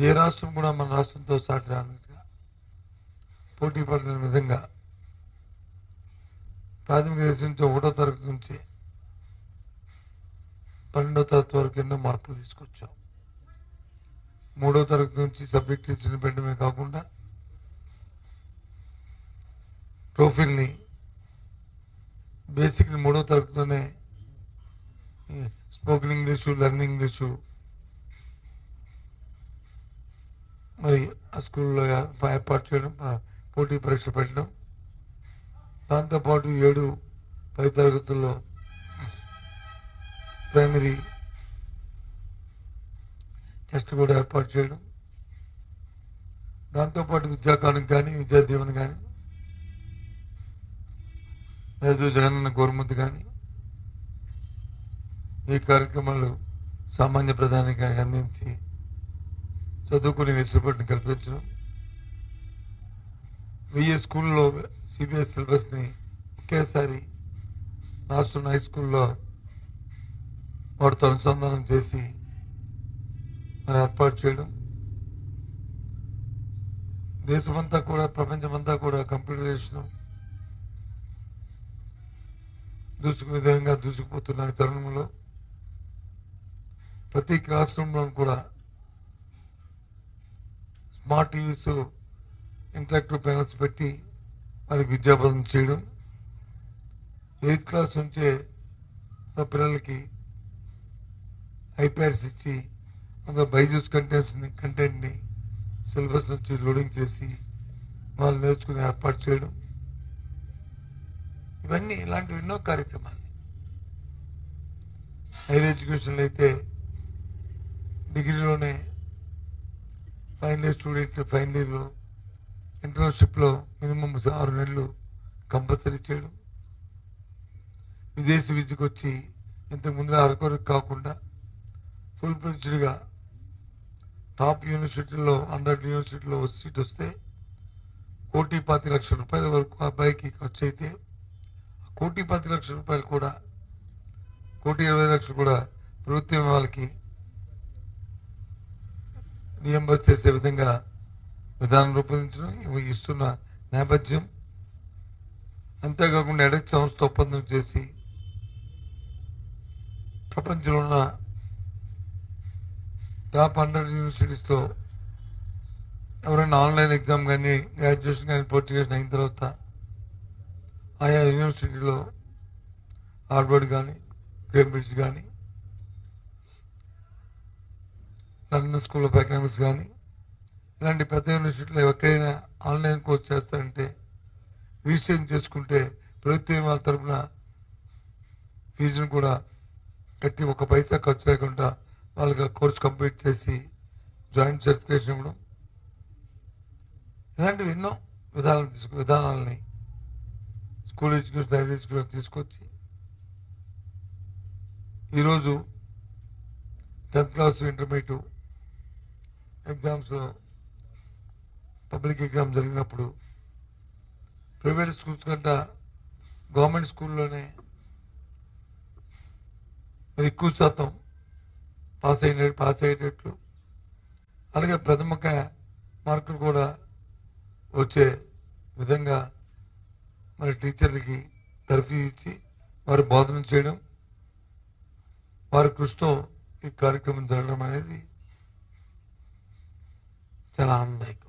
ఏ రాష్ట్రం కూడా మన రాష్ట్రంతో సాటి రానట్టుగా పోటీ పడిన విధంగా ప్రాథమిక దశ నుంచి 1వ తరగతి నుంచి 12వ తరగతి వరకు ఎన్నో మార్పులు తీసుకొచ్చాం. 3వ తరగతి నుంచి సబ్జెక్ట్ టీచర్ని పెట్టడమే కాకుండా టోఫిల్ని బేసిక్ని 3వ తరగతిలోనే స్పోకెన్ ఇంగ్లీషు, లెర్నింగ్ ఇంగ్లీషు మరి ఆ స్కూల్లో ఏర్పాటు చేయడం, పోటీ పరీక్ష పెట్టడం, దాంతోపాటు 7, 10 తరగతుల్లో ప్రైమరీ టెస్ట్ కూడా ఏర్పాటు చేయడం, దాంతోపాటు విద్యాకానికి కానీ విద్యా దీవెన కానీ లేదు జగనన్న గవర్నమెంట్ కానీ ఈ కార్యక్రమాలు సామాన్య ప్రధానికి అందించి చదువుకునే వెసులుబాటును కల్పించడం, 1000 స్కూల్లో సిబిఎస్ సిలబస్ని ఒకేసారి రాష్ట్రంలో హై స్కూల్లో వాటితో అనుసంధానం చేసి మరి ఏర్పాటు చేయడం, దేశమంతా కూడా ప్రపంచమంతా కూడా కంప్యూటరైజేషన్ విధంగా దూసుకుపోతున్న తరుణంలో ప్రతి క్లాస్ రూమ్లో కూడా స్మార్ట్ టీవీస్, ఇంటరాక్టివ్ ప్యానల్స్ పెట్టి వారికి విద్యాబోధన చేయడం, 8th క్లాస్ నుంచే పిల్లలకి ఐప్యాడ్స్ ఇచ్చి అందులో బైజూస్ కంటెంట్ని సిలబస్ నుంచి లోడింగ్ చేసి వాళ్ళు నేర్చుకుని ఏర్పాటు చేయడం, ఇవన్నీ ఇలాంటివి ఎన్నో కార్యక్రమాలు. హైయర్ ఎడ్యుకేషన్లో అయితే డిగ్రీలోనే ఫైనల్ ఇయర్ స్టూడెంట్ ఫైనల్ ఇయర్లో ఇంటర్న్షిప్లో మినిమం 6 నెలలు కంపల్సరీ చేయడం, విదేశీ విద్యకు వచ్చి ఇంతకుముందు అరకొరకు కాకుండా ఫుల్ ఫ్లెడ్జ్డ్గా టాప్ యూనివర్సిటీల్లో 100 యూనివర్సిటీలో సీట్ వస్తే 1,25,00,000 రూపాయల వరకు అబ్బాయికి ఖర్చు అయితే 1,25,00,000 రూపాయలు కూడా 1,20,00,000 కూడా ప్రభుత్వం వాళ్ళకి రియంబర్స్ చేసే విధంగా విధానం రూపొందించడం ఇస్తున్న నేపథ్యం. అంతేకాకుండా ఎడెక్స్ సంస్థ ఒప్పందం చేసి ప్రపంచంలో ఉన్న టాప్ 100 యూనివర్సిటీస్లో ఎవరైనా ఆన్లైన్ ఎగ్జామ్ కానీ గ్రాడ్యుయేషన్ కానీ పూర్తి చేసిన అయిన తర్వాత ఆయా యూనివర్సిటీలో హార్వర్డ్ కానీ కేంబ్రిడ్జ్ కానీ లండన్ స్కూల్ ఆఫ్ ఎకనామిక్స్ కానీ ఇలాంటి పెద్ద యూనివర్సిటీలో ఎక్కడైనా ఆన్లైన్ కోర్స్ చేస్తారంటే రిజిస్ట్రేషన్ చేసుకుంటే ప్రభుత్వం వాళ్ళ తరఫున ఫీజును కూడా కట్టి 1 పైసా ఖర్చు లేకుండా వాళ్ళకి కోర్స్ కంప్లీట్ చేసి జాయింట్ సర్టిఫికేషన్ ఇవ్వడం, ఇలాంటివి ఎన్నో విధానాలని స్కూల్ ఎడ్యుకేషన్, హైయర్ ఎడ్యుకేషన్ తీసుకొచ్చి ఈరోజు 10th క్లాస్ ఇంటర్మీడియట్ ఎగ్జామ్స్లో పబ్లిక్ ఎగ్జామ్ జరిగినప్పుడు ప్రైవేట్ స్కూల్స్ కంటే గవర్నమెంట్ స్కూల్లోనే ఎక్కువ శాతం పాస్ అయ్యేటట్లు, అలాగే ప్రథమ మార్కులు కూడా వచ్చే విధంగా మరి టీచర్లకి తరఫీ ఇచ్చి వారి బోధన చేయడం, వారి కృషితో ఈ కార్యక్రమం జరగడం అనేది చాలా ఆనందదాయకం.